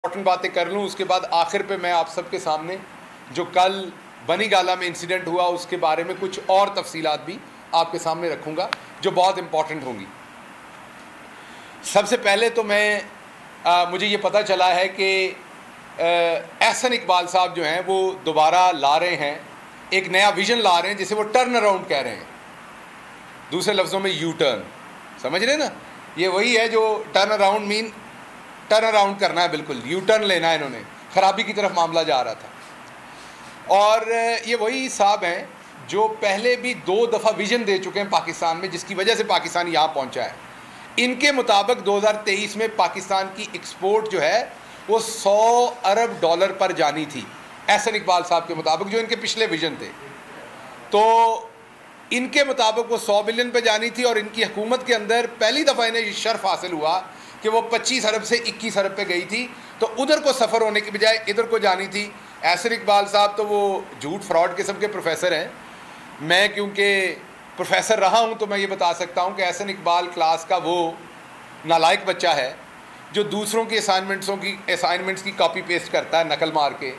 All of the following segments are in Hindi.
इंपॉर्टेंट बातें कर लूँ, उसके बाद आखिर पे मैं आप सबके सामने जो कल बनीगाला में इंसिडेंट हुआ उसके बारे में कुछ और तफसीलात भी आपके सामने रखूँगा जो बहुत इम्पॉर्टेंट होंगी। सबसे पहले तो मुझे ये पता चला है कि एहसन इकबाल साहब जो हैं वो दोबारा ला रहे हैं, एक नया विज़न ला रहे हैं जिसे वो टर्न अराउंड कह रहे हैं, दूसरे लफ्ज़ों में यू टर्न। समझ रहे ना, ये वही है जो turn around mean turn around करना है, बिल्कुल यू टर्न लेना है इन्होंने, ख़राबी की तरफ मामला जा रहा था। और ये वही साहब हैं जो पहले भी 2 दफ़ा विज़न दे चुके हैं पाकिस्तान में, जिसकी वजह से पाकिस्तान यहाँ पहुँचा है। इनके मुताबिक 2023 में पाकिस्तान की एक्सपोर्ट जो है वो $100 अरब पर जानी थी, एहसन इकबाल साहब के मुताबिक, जो इनके पिछले विज़न थे। तो इनके मुताबिक वो 100 बिलियन पे जानी थी और इनकी हुकूमत के अंदर पहली दफ़ा इन्हें ये शर्फ हासिल हुआ कि वो 25 अरब से 21 अरब पे गई थी, तो उधर को सफ़र होने की बजाय इधर को जानी थी। एहसन इकबाल साहब तो वो झूठ फ्रॉड किस्म के प्रोफेसर हैं। मैं क्योंकि प्रोफेसर रहा हूँ तो मैं ये बता सकता हूँ कि एहसन इकबाल क्लास का वो नालायक बच्चा है जो दूसरों की असाइनमेंट्स की कॉपी पेस्ट करता है नकल मार के,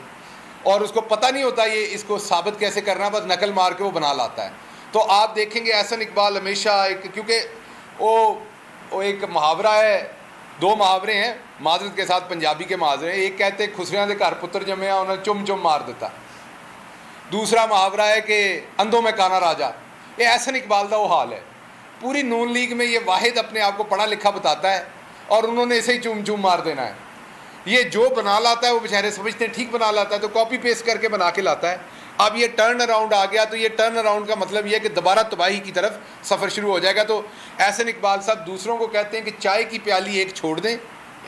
और उसको पता नहीं होता ये इसको साबित कैसे करना, बस नकल मार के वो बना लाता है। तो आप देखेंगे एहसन इकबाल हमेशा क्योंकि वो एक मुहावरा है, 2 मुहावरे हैं माजरत के साथ, पंजाबी के मुहावरे हैं। एक कहते खुसरियां दे घर पुत्र जमया उन्हें चुम चुम मार देता, दूसरा मुहावरा है कि अंधों में काना राजा। ये एहसन इकबाल का वो हाल है। पूरी नून लीग में ये वाहिद अपने आप को पढ़ा लिखा बताता है और उन्होंने इसे ही चुम चुम मार देना है। ये जो बना लाता है वो बेचारे समझते हैं ठीक बना लाता है, तो कॉपी पेस्ट करके बना के लाता है। अब ये टर्न अराउंड आ गया, तो ये टर्न अराउंड का मतलब ये है कि दोबारा तबाही की तरफ सफ़र शुरू हो जाएगा। तो एहसन इकबाल साहब दूसरों को कहते हैं कि चाय की प्याली एक छोड़ दें,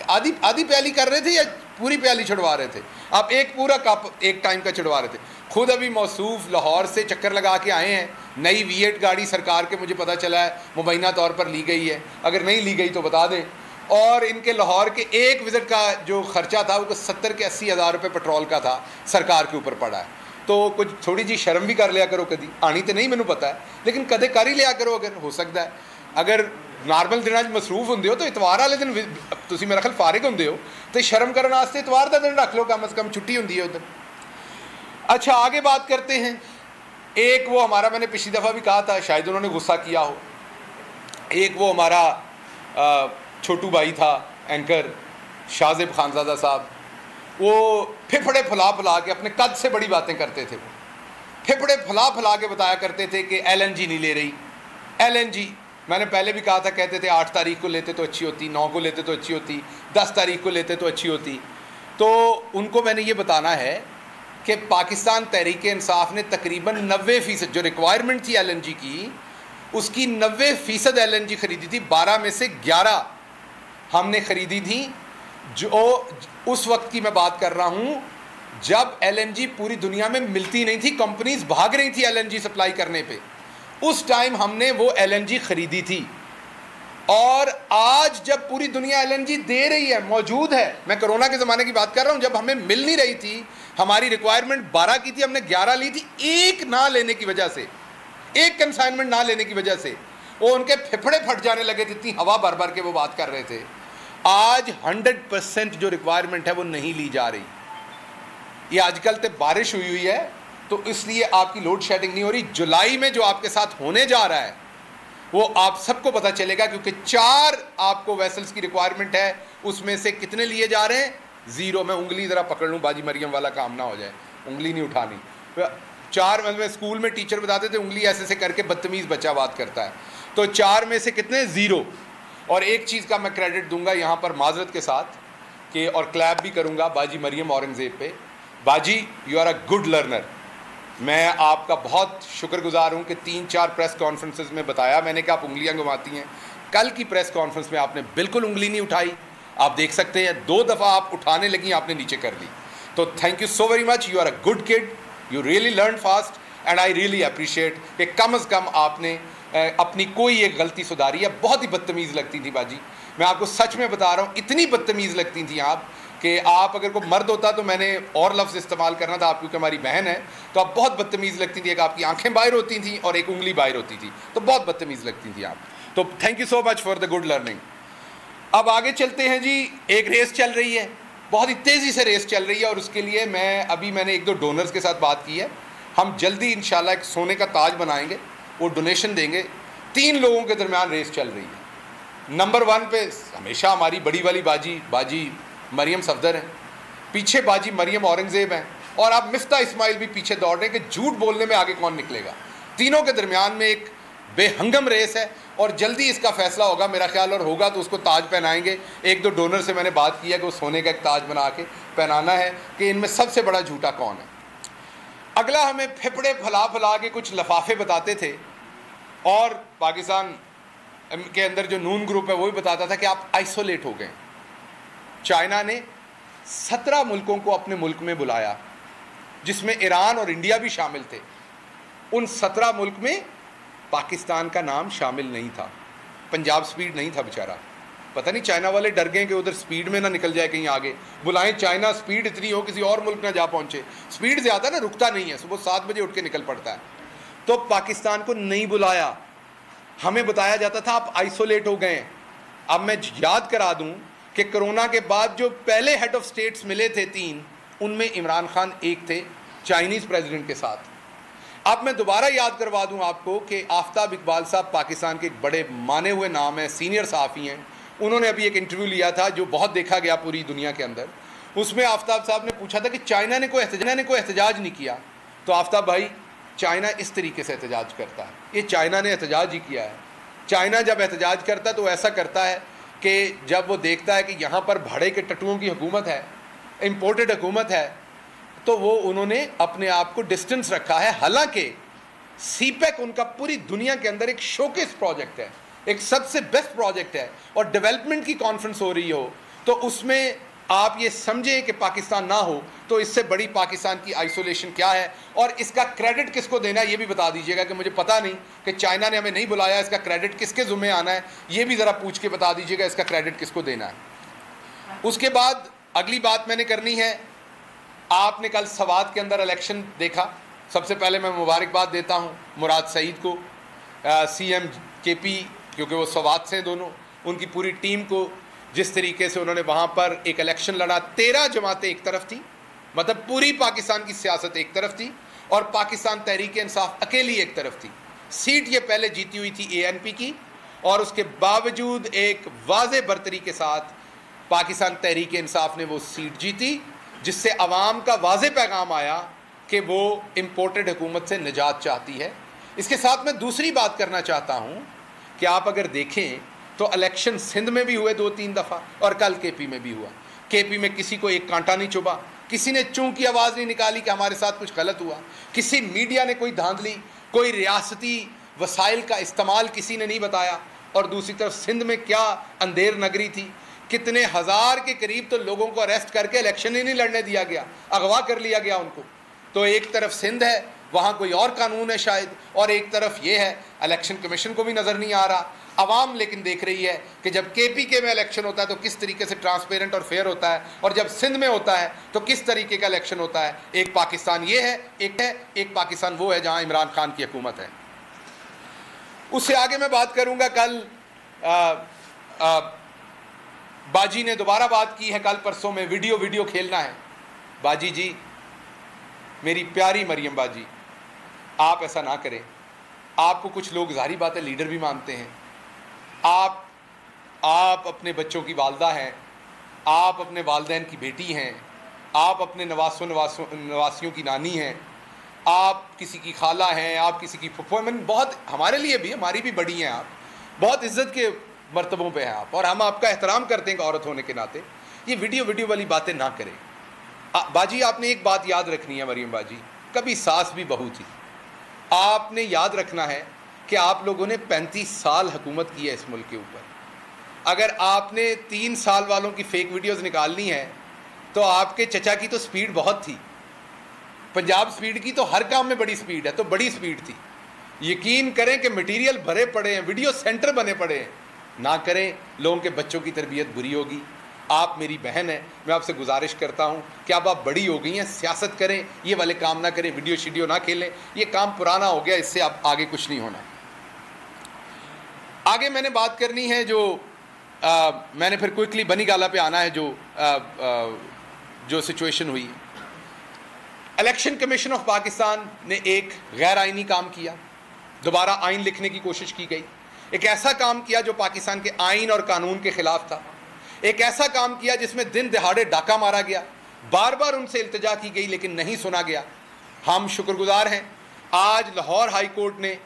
आधी प्याली कर रहे थे या पूरी प्याली छुड़वा रहे थे, आप एक पूरा कप एक टाइम का छुड़वा रहे थे। खुद अभी मौसूफ लाहौर से चक्कर लगा के आए हैं, नई V8 गाड़ी सरकार के मुझे पता चला है मुबैना तौर पर ली गई है, अगर नहीं ली गई तो बता दें। और इनके लाहौर के एक विज़िट का जो ख़र्चा था वो 70 के 80 हज़ार रुपये पेट्रोल का था, सरकार के ऊपर पड़ा है। तो कुछ थोड़ी जी शर्म भी कर लिया करो, कभी आनी तो नहीं मैनू पता है, लेकिन कदे कर ही लिया करो अगर हो सकता है। अगर नॉर्मल दिन मसरूफ होंगे हो तो इतवार वाले दिन तुम मेरा ख्याल फारिग होंगे हो तो शर्म करने वास्ते इतवार का दिन रख लो, कम अज़ कम छुट्टी होंगी है उधर। अच्छा, आगे बात करते हैं। एक वो हमारा, मैंने पिछली दफ़ा भी कहा था, शायद उन्होंने गुस्सा किया हो, एक वो हमारा छोटू भाई था एंकर शाहज़ेब खानज़ादा साहब, वो फेफड़े फुला फुला के अपने कद से बड़ी बातें करते थे। वो फेफड़े फुला फुला के बताया करते थे कि LNG नहीं ले रही। LNG मैंने पहले भी कहा था, कहते थे 8 तारीख को लेते तो अच्छी होती, 9 को लेते तो अच्छी होती, 10 तारीख को लेते तो अच्छी होती। तो उनको मैंने ये बताना है कि पाकिस्तान तहरीक इंसाफ ने तकरीबन 90% जो रिक्वायरमेंट थी LNG की, उसकी 90% LNG ख़रीदी थी। 12 में से 11 हमने ख़रीदी थी। जो उस वक्त की मैं बात कर रहा हूँ जब LNG पूरी दुनिया में मिलती नहीं थी, कंपनीज भाग रही थी LNG सप्लाई करने पे, उस टाइम हमने वो LNG ख़रीदी थी। और आज जब पूरी दुनिया LNG दे रही है, मौजूद है, मैं कोरोना के ज़माने की बात कर रहा हूँ, जब हमें मिल नहीं रही थी, हमारी रिक्वायरमेंट 12 की थी, हमने 11 ली थी। एक ना लेने की वजह से, एक कंसाइनमेंट ना लेने की वजह से वो उनके फेफड़े फट जाने लगे थे, इतनी हवा भर भर के वो बात कर रहे थे। आज 100% जो रिक्वायरमेंट है वो नहीं ली जा रही। ये आजकल तो बारिश हुई है तो इसलिए आपकी लोड शेडिंग नहीं हो रही। जुलाई में जो आपके साथ होने जा रहा है वो आप सबको पता चलेगा, क्योंकि 4 आपको वेसल्स की रिक्वायरमेंट है, उसमें से कितने लिए जा रहे हैं? 0। मैं उंगली ज़रा पकड़ लूँ, बाजी मरियम वाला काम ना हो जाए, उंगली नहीं उठानी। 4 में स्कूल में टीचर बताते थे उंगली ऐसे ऐसे करके बदतमीज़ बच्चा बात करता है। तो 4 में से कितने? 0। और एक चीज़ का मैं क्रेडिट दूंगा यहाँ पर माजरत के साथ कि, और क्लैप भी करूँगा बाजी मरियम औरंगज़ेब पे, बाजी you are a good learner. मैं आपका बहुत शुक्रगुजार हूँ कि 3-4 प्रेस कॉन्फ्रेंसेस में बताया मैंने कि आप उंगलियाँ घुमाती हैं। कल की प्रेस कॉन्फ्रेंस में आपने बिल्कुल उंगली नहीं उठाई, आप देख सकते हैं 2 दफ़ा आप उठाने लगी, आपने नीचे कर ली। तो thank you so very much, you are a good kid, you really learn fast and I really appreciate कि कम अज़ कम आपने अपनी कोई एक गलती सुधारी है। बहुत ही बदतमीज़ लगती थी बाजी, मैं आपको सच में बता रहा हूँ, इतनी बदतमीज़ लगती थी आप कि आप अगर कोई मर्द होता तो मैंने और लफ्ज़ इस्तेमाल करना था, आप क्योंकि हमारी बहन है तो आप बहुत बदतमीज़ लगती थी। एक आपकी आंखें बाहर होती थी और एक उंगली बाहर होती थी, तो बहुत बदतमीज़ लगती थी आप। तो thank you so much for the good learning. अब आगे चलते हैं जी, एक रेस चल रही है, बहुत ही तेज़ी से रेस चल रही है और उसके लिए मैंने एक दो डोनर्स के साथ बात की है। हम जल्दी इंशाल्लाह एक सोने का ताज बनाएंगे, वो डोनेशन देंगे। 3 लोगों के दरमियान रेस चल रही है। नंबर 1 पे हमेशा हमारी बड़ी वाली बाजी मरियम सफदर हैं, पीछे बाजी मरियम औरंगज़ेब हैं, और अब मिफ्ता इस्माइल भी पीछे दौड़ रहे हैं कि झूठ बोलने में आगे कौन निकलेगा। तीनों के दरमियान में एक बेहंगम रेस है और जल्दी इसका फैसला होगा मेरा ख्याल, और होगा तो उसको ताज पहनाएंगे। 1-2 डोनर से मैंने बात की है कि वो सोने का एक ताज बना के पहनाना है कि इनमें सबसे बड़ा झूठा कौन है। अगला, हमें फेफड़े फैला के कुछ लफाफे बताते थे, और पाकिस्तान के अंदर जो नून ग्रुप है वो भी बताता था कि आप आइसोलेट हो गए। चाइना ने 17 मुल्कों को अपने मुल्क में बुलाया, जिसमें ईरान और इंडिया भी शामिल थे। उन 17 मुल्क में पाकिस्तान का नाम शामिल नहीं था। पंजाब स्पीड नहीं था बेचारा। पता नहीं चाइना वाले डर गए कि उधर स्पीड में ना निकल जाए कहीं आगे। बुलाएं चाइना, स्पीड इतनी हो किसी और मुल्क ना जा पहुंचे। स्पीड ज़्यादा ना, रुकता नहीं है, सुबह 7 बजे उठ के निकल पड़ता है। तो पाकिस्तान को नहीं बुलाया। हमें बताया जाता था आप आइसोलेट हो गए। अब मैं याद करा दूं कि कोरोना के बाद जो पहले हेड ऑफ स्टेट्स मिले थे 3, उनमें इमरान खान एक थे, चाइनीज़ प्रेसिडेंट के साथ। अब मैं दोबारा याद करवा दूं आपको कि आफ्ताब इकबाल साहब पाकिस्तान के एक बड़े माने हुए नाम हैं, सीनियर सहाफ़ी हैं। उन्होंने अभी एक इंटरव्यू लिया था जो बहुत देखा गया पूरी दुनिया के अंदर। उसमें आफ्ताब साहब ने पूछा था कि चाइना ने कोई एहतजाज नहीं किया। तो आफ्ताब भाई, चाइना इस तरीके से एहतजाज करता है, ये चाइना ने एहतजाज ही किया है। चाइना जब एहतजाज करता है तो ऐसा करता है कि जब वो देखता है कि यहाँ पर भाड़े के टट्टुओं की हुकूमत है, इम्पोर्टेड हुकूमत है, तो वो उन्होंने अपने आप को डिस्टेंस रखा है। हालांकि सीपेक उनका पूरी दुनिया के अंदर एक शोकेस प्रोजेक्ट है, एक सबसे बेस्ट प्रोजेक्ट है, और डेवलपमेंट की कॉन्फ्रेंस हो रही हो तो उसमें आप ये समझे कि पाकिस्तान ना हो तो इससे बड़ी पाकिस्तान की आइसोलेशन क्या है। और इसका क्रेडिट किसको देना है ये भी बता दीजिएगा कि मुझे पता नहीं कि चाइना ने हमें नहीं बुलाया, इसका क्रेडिट किसके ज़ुम्मे आना है, ये भी ज़रा पूछ के बता दीजिएगा इसका क्रेडिट किसको देना है। उसके बाद अगली बात मैंने करनी है, आपने कल सवात के अंदर इलेक्शन देखा। सबसे पहले मैं मुबारकबाद देता हूँ मुराद सईद को, CM KP, क्योंकि वो सवात से दोनों, उनकी पूरी टीम को, जिस तरीके से उन्होंने वहाँ पर एक इलेक्शन लड़ा। 13 जमातें एक तरफ थी, मतलब पूरी पाकिस्तान की सियासत एक तरफ थी, और पाकिस्तान तहरीक इंसाफ अकेली एक तरफ थी। सीट ये पहले जीती हुई थी ANP की, और उसके बावजूद एक वाज़े बरतरी के साथ पाकिस्तान तहरीक इंसाफ ने वो सीट जीती, जिससे अवाम का वाज़े पैगाम आया कि वो इम्पोर्टेड हुकूमत से निजात चाहती है। इसके साथ मैं दूसरी बात करना चाहता हूँ कि आप अगर देखें तो इलेक्शन सिंध में भी हुए 2-3 दफ़ा, और कल KP में भी हुआ। KP में किसी को एक कांटा नहीं चुभा, किसी ने चूं की आवाज़ नहीं निकाली कि हमारे साथ कुछ गलत हुआ, किसी मीडिया ने कोई धांधली, कोई रियासती वसाइल का इस्तेमाल किसी ने नहीं बताया। और दूसरी तरफ सिंध में क्या अंधेर नगरी थी, कितने हज़ार के करीब तो लोगों को अरेस्ट करके इलेक्शन ही नहीं लड़ने दिया गया, अगवा कर लिया गया उनको। तो एक तरफ सिंध है, वहाँ कोई और कानून है शायद, और एक तरफ ये है, इलेक्शन कमीशन को भी नज़र नहीं आ रहा। अवाम लेकिन देख रही है कि जब KPK में इलेक्शन होता है तो किस तरीके से ट्रांसपेरेंट और फेयर होता है, और जब सिंध में होता है तो किस तरीके का इलेक्शन होता है। एक पाकिस्तान ये है, एक पाकिस्तान वो है जहाँ इमरान खान की हुकूमत है। उससे आगे मैं बात करूँगा, कल बाजी ने दोबारा बात की है, कल परसों में वीडियो खेलना है। बाजी जी, मेरी प्यारी मरियम बाजी, आप ऐसा ना करें। आपको कुछ लोग ज़ाहिर बात है लीडर भी मानते हैं। आप अपने बच्चों की वालदा हैं, आप अपने वालदैन की बेटी हैं, आप अपने नवासियों की नानी हैं, आप किसी की खाला हैं, आप किसी की फुफो, बहुत हमारे लिए भी, हमारी भी बड़ी हैं, आप बहुत इज्जत के मर्तबों पे हैं आप, और हम आपका एहतराम करते हैं औरत होने के नाते। ये वीडियो वाली बातें ना करें। बाजी, आपने एक बात याद रखनी है मरियम बाजी, कभी सास भी बहू थी। आपने याद रखना है कि आप लोगों ने 35 साल हुकूमत की है इस मुल्क के ऊपर। अगर आपने 3 साल वालों की फ़ेक वीडियोज़ निकालनी है तो आपके चचा की तो स्पीड बहुत थी, पंजाब स्पीड की तो हर काम में बड़ी स्पीड है, तो बड़ी स्पीड थी। यकीन करें कि मटेरियल भरे पड़े हैं, वीडियो सेंटर बने पड़े हैं। ना करें, लोगों के बच्चों की तरबियत बुरी होगी। आप मेरी बहन हैं, मैं आपसे गुजारिश करता हूं कि अब आप बड़ी हो गई हैं, सियासत करें, ये वाले काम ना करें, वीडियो शीडियो ना खेलें, ये काम पुराना हो गया, इससे अब आगे कुछ नहीं होना। आगे मैंने बात करनी है जो मैंने फिर क्विकली बनी गाला पे आना है, जो जो सिचुएशन हुई। इलेक्शन कमीशन ऑफ पाकिस्तान ने एक गैर आइनी काम किया, दोबारा आइन लिखने की कोशिश की गई, एक ऐसा काम किया जो पाकिस्तान के आइन और कानून के खिलाफ था, एक ऐसा काम किया जिसमें दिन दहाड़े डाका मारा गया, बार बार उनसे इल्तिजा की गई लेकिन नहीं सुना गया। हम शुक्रगुजार हैं, आज लाहौर हाई कोर्ट ने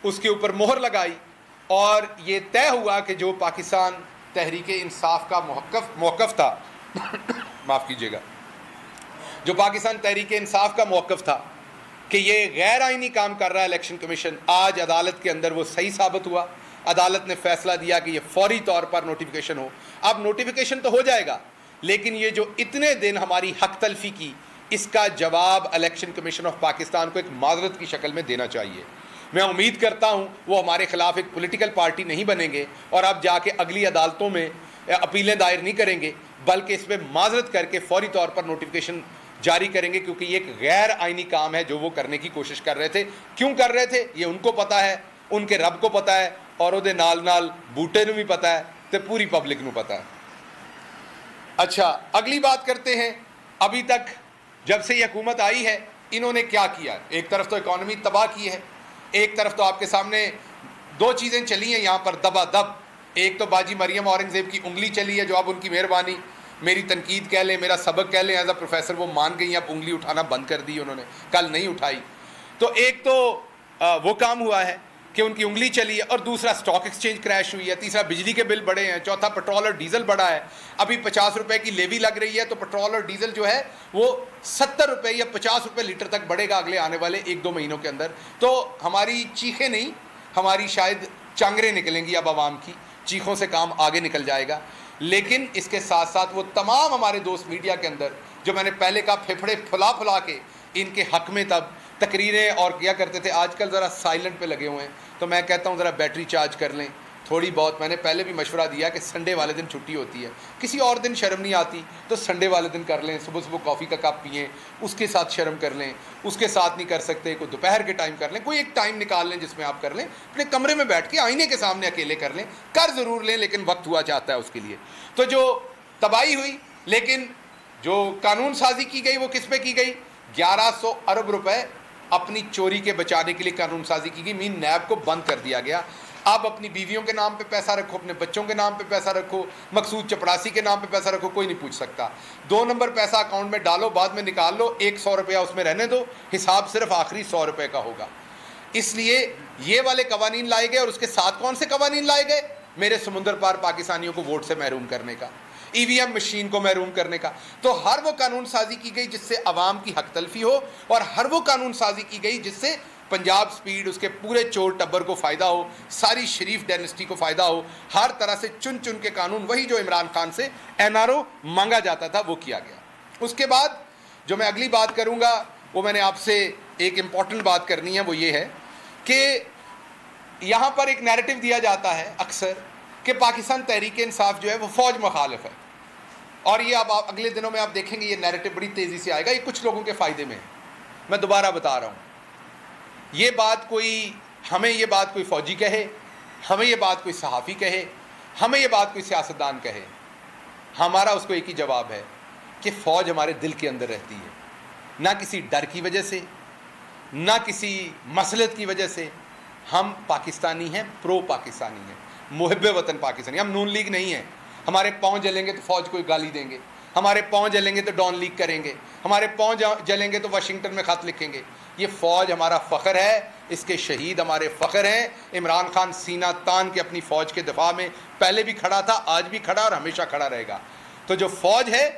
उसके ऊपर मोहर लगाई और ये तय हुआ कि जो पाकिस्तान तहरीक इंसाफ का मौक़िफ़ था माफ़ कीजिएगा, जो पाकिस्तान तहरीक इंसाफ का मौक़िफ़ था कि ये गैर आइनी काम कर रहा है इलेक्शन कमीशन, आज अदालत के अंदर वो सही साबित हुआ। अदालत ने फैसला दिया कि ये फौरी तौर पर नोटिफिकेशन हो। अब नोटिफिकेशन तो हो जाएगा, लेकिन ये जो इतने दिन हमारी हक तलफी की, इसका जवाब इलेक्शन कमीशन ऑफ पाकिस्तान को एक माजरत की शक्ल में देना चाहिए। मैं उम्मीद करता हूँ वो हमारे ख़िलाफ़ एक पॉलिटिकल पार्टी नहीं बनेंगे और अब जाके अगली अदालतों में अपीलें दायर नहीं करेंगे, बल्कि इस पर माजरत करके फौरी तौर पर नोटिफिकेशन जारी करेंगे, क्योंकि ये एक गैर आइनी काम है जो वो करने की कोशिश कर रहे थे। क्यों कर रहे थे ये उनको पता है, उनके रब को पता है और उहदे नाल नाल बूटे नूं भी पता है तो पूरी पब्लिक नूं पता है। अच्छा, अगली बात करते हैं। अभी तक जब से ये हुकूमत आई है इन्होंने क्या किया? एक तरफ तो इकॉनमी तबाह की है, एक तरफ तो आपके सामने दो चीज़ें चली हैं यहाँ पर दबादब। एक तो बाजी मरियम औरंगज़ेब की उंगली चली है, जो अब उनकी मेहरबानी, मेरी तनकीद कह लें, मेरा सबक कह लें, एज अ प्रोफेसर वो मान गई, अब उंगली उठाना बंद कर दी उन्होंने, कल नहीं उठाई। तो एक तो वो काम हुआ है कि उनकी उंगली चली है, और दूसरा स्टॉक एक्सचेंज क्रैश हुई है, तीसरा बिजली के बिल बढ़े हैं, चौथा पेट्रोल और डीजल बढ़ा है। अभी 50 रुपये की लेवी लग रही है, तो पेट्रोल और डीजल जो है वो 70 रुपये या 50 रुपये लीटर तक बढ़ेगा अगले आने वाले 1-2 महीनों के अंदर। तो हमारी चीखें नहीं, हमारी शायद चांगरें निकलेंगी अब आवाम की, चीखों से काम आगे निकल जाएगा। लेकिन इसके साथ साथ वो तमाम हमारे दोस्त मीडिया के अंदर, जो मैंने पहले कहा फेफड़े फुला फुला के इनके हक में तब तकरीरें और किया करते थे, आजकल ज़रा साइलेंट पे लगे हुए हैं। तो मैं कहता हूँ ज़रा बैटरी चार्ज कर लें थोड़ी बहुत। मैंने पहले भी मशवरा दिया कि संडे वाले दिन छुट्टी होती है, किसी और दिन शर्म नहीं आती तो संडे वाले दिन कर लें, सुबह सुबह कॉफ़ी का कप पिएँ, उसके साथ शर्म कर लें। उसके साथ नहीं कर सकते कोई दोपहर के टाइम कर लें, कोई एक टाइम निकाल लें जिसमें आप कर लें, अपने कमरे में बैठ के आईने के सामने अकेले कर लें, कर ज़रूर लें, लेकिन वक्त हुआ चाहता है उसके लिए। तो जो तबाही हुई, लेकिन जो कानून साजी की गई वो किस पे की गई? 1100 अरब रुपए अपनी चोरी के बचाने के लिए कानून साजी की गई। मीन नैब को बंद कर दिया गया। अब अपनी बीवियों के नाम पे पैसा रखो, अपने बच्चों के नाम पे पैसा रखो, मकसूद चपड़ासी के नाम पे पैसा रखो, कोई नहीं पूछ सकता। 2 नंबर पैसा अकाउंट में डालो, बाद में निकाल लो, 100 रुपया उसमें रहने दो, हिसाब सिर्फ आखिरी 100 रुपये का होगा। इसलिए ये वाले कवानीन लाए गए। और उसके साथ कौन से कवानीन लाए गए? मेरे समुंदर पार पाकिस्तानियों को वोट से महरूम करने का, EVM मशीन को महरूम करने का। तो हर वो कानून साजी की गई जिससे अवाम की हक तलफी हो, और हर वो कानून साजी की गई जिससे पंजाब स्पीड, उसके पूरे चोर टब्बर को फ़ायदा हो, सारी शरीफ डायनेस्टी को फ़ायदा हो। हर तरह से चुन चुन के कानून, वही जो इमरान खान से NRO मांगा जाता था, वो किया गया। उसके बाद जो मैं अगली बात करूँगा, वो मैंने आपसे एक इम्पॉर्टेंट बात करनी है, वो ये है कि यहाँ पर एक नैरेटिव दिया जाता है अक्सर कि पाकिस्तान तहरीक इंसाफ जो है वो फ़ौज मुखालिफ है। और ये अब आप अगले दिनों में आप देखेंगे ये नैरेटिव बड़ी तेज़ी से आएगा। ये कुछ लोगों के फ़ायदे में है। मैं दोबारा बता रहा हूँ, ये बात कोई, हमें ये बात कोई फ़ौजी कहे, हमें ये बात कोई सहाफ़ी कहे, हमें ये बात कोई सियासतदान कहे, हमारा उसको एक ही जवाब है कि फ़ौज हमारे दिल के अंदर रहती है, ना किसी डर की वजह से, ना किसी मसलत की वजह से। हम पाकिस्तानी हैं, प्रो पाकिस्तानी हैं, मुहिब्बे वतन पाकिस्तानी। हम नून लीग नहीं हैं। हमारे पाँव जलेंगे तो फ़ौज को गाली देंगे, हमारे पाँव जलेंगे तो डॉन लीग करेंगे, हमारे पाँव जलेंगे तो वाशिंगटन में ख़त लिखेंगे। ये फ़ौज हमारा फ़ख्र है, इसके शहीद हमारे फ़ख्र हैं। इमरान खान सीना तान के अपनी फ़ौज के दफा में पहले भी खड़ा था, आज भी खड़ा और हमेशा खड़ा रहेगा। तो जो फ़ौज है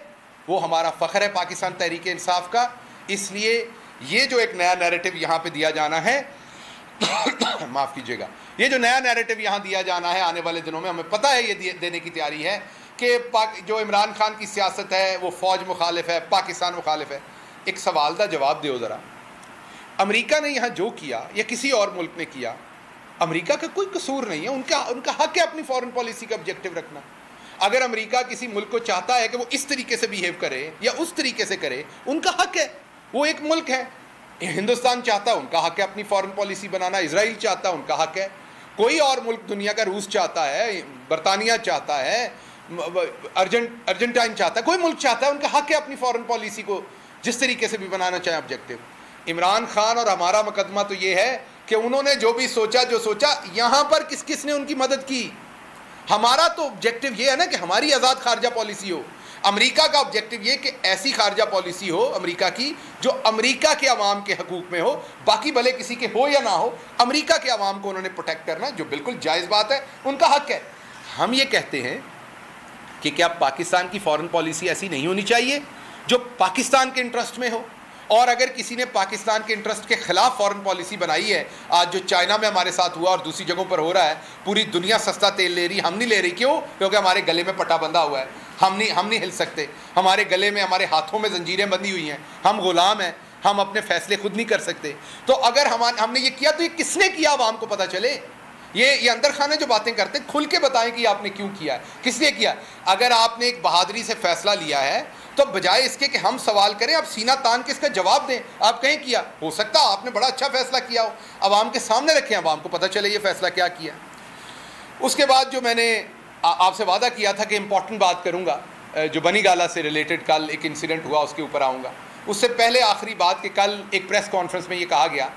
वो हमारा फ़ख्र है पाकिस्तान तहरीक इंसाफ का। इसलिए ये जो एक नया नैरेटिव यहाँ पे दिया जाना है माफ़ कीजिएगा, ये जो नया नैरेटिव यहाँ दिया जाना है आने वाले दिनों में, हमें पता है ये देने की तैयारी है कि जो इमरान खान की सियासत है वो फ़ौज मुखालिफ है, पाकिस्तान मुखालिफ है। एक सवाल का जवाब दो ज़रा, अमेरिका ने यहाँ जो किया या किसी और मुल्क ने किया, अमेरिका का कोई कसूर नहीं है। उनका हक है अपनी फॉरेन पॉलिसी का ऑब्जेक्टिव रखना। अगर अमेरिका किसी मुल्क को चाहता है कि वो इस तरीके से बिहेव करे या उस तरीके से करे, उनका हक है, वो एक मुल्क है। हिंदुस्तान चाहता है, उनका हक है अपनी फॉरेन पॉलिसी बनाना। इजराइल चाहता है, उनका हक है। कोई और मुल्क दुनिया का, रूस चाहता है, बरतानिया चाहता है, अर्जेंटाइन चाहता है, कोई मुल्क चाहता है, उनका हक है अपनी फॉरेन पॉलिसी को जिस तरीके से भी बनाना चाहे ऑब्जेक्टिव। इमरान खान और हमारा मुकदमा तो ये है कि उन्होंने जो भी सोचा, जो सोचा, यहाँ पर किस किस ने उनकी मदद की। हमारा तो ऑब्जेक्टिव ये है ना कि हमारी आज़ाद खारजा पॉलिसी हो। अमेरिका का ऑब्जेक्टिव ये कि ऐसी खारजा पॉलिसी हो अमेरिका की जो अमेरिका के अवाम के हकूक़ में हो, बाकी भले किसी के हो या ना हो, अमेरिका के अवाम को उन्होंने प्रोटेक्ट करना, जो बिल्कुल जायज़ बात है, उनका हक है। हम ये कहते हैं कि क्या पाकिस्तान की फॉरेन पॉलिसी ऐसी नहीं होनी चाहिए जो पाकिस्तान के इंटरेस्ट में हो, और अगर किसी ने पाकिस्तान के इंटरेस्ट के खिलाफ फॉरेन पॉलिसी बनाई है, आज जो चाइना में हमारे साथ हुआ और दूसरी जगहों पर हो रहा है, पूरी दुनिया सस्ता तेल ले रही, हम नहीं ले रही। क्यों? क्योंकि हमारे गले में पट्टा बंधा हुआ है, हम नहीं हिल सकते, हमारे गले में, हमारे हाथों में जंजीरें बंधी हुई हैं, हम गुलाम हैं, हम अपने फैसले खुद नहीं कर सकते। तो अगर हमने ये किया तो ये किसने किया, आवाम को पता चले। ये अंदर खाने जो बातें करते हैं, खुल के बताएं कि आपने क्यों किया है, किसने किया। अगर आपने एक बहादुरी से फैसला लिया है तो बजाय इसके कि हम सवाल करें, आप सीना तान के इसका जवाब दें। आप कहें किया, हो सकता है आपने बड़ा अच्छा फैसला किया हो, आवाम के सामने रखें, आवाम को पता चले ये फैसला क्या किया। उसके बाद जो मैंने आपसे वादा किया था कि इम्पॉर्टेंट बात करूँगा, जो बनी गाला से रिलेटेड कल एक इंसिडेंट हुआ, उसके ऊपर आऊँगा। उससे पहले आखिरी बात कि कल एक प्रेस कॉन्फ्रेंस में ये कहा गया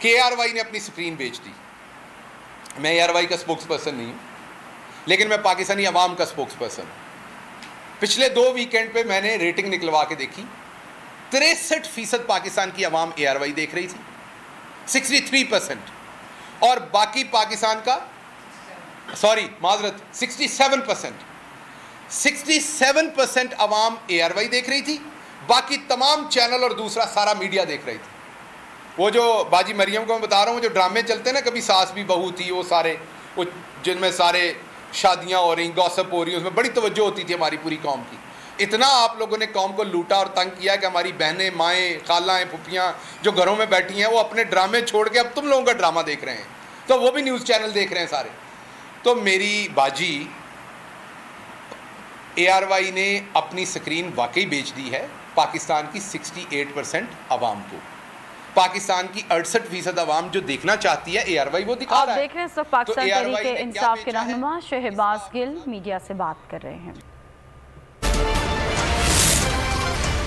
कि ARY ने अपनी स्क्रीन बेच दी। मैं ARY का स्पोक्स पर्सन नहीं हूँ, लेकिन मैं पाकिस्तानी अवाम का स्पोक्स पर्सन हूँ। पिछले 2 वीकेंड पे मैंने रेटिंग निकलवा के देखी, 63% पाकिस्तान की अवाम ARY देख रही थी, 63%, और बाकी पाकिस्तान का, सॉरी माजरत, 67% अवाम ARY देख रही थी, बाकी तमाम चैनल और दूसरा सारा मीडिया देख रही थी। वो जो बाजी मरियम को मैं बता रहा हूँ, जो ड्रामे चलते हैं ना, कभी सास भी बहू थी, वो सारे, वो जिनमें सारे शादियाँ हो रही, गॉसिप हो रही, उसमें बड़ी तवज्जो होती थी हमारी पूरी कौम की। इतना आप लोगों ने कौम को लूटा और तंग किया कि हमारी बहनें, माएँ, खालाएँ, फुफियाँ जो घरों में बैठी हैं, वो अपने ड्रामे छोड़ के अब तुम लोगों का ड्रामा देख रहे हैं, तो वो भी न्यूज़ चैनल देख रहे हैं सारे। तो मेरी बाजी ARY ने अपनी स्क्रीन वाकई बेच दी है पाकिस्तान की 68% आवाम को। पाकिस्तान की 68% आवाम जो देखना चाहती है ARY वो दिखा रहा है। आप देख रहे हैं इस वक्त पाकिस्तान तहरीक-ए-इंसाफ के रहनुमा शहबाज गिल मीडिया से बात कर रहे हैं।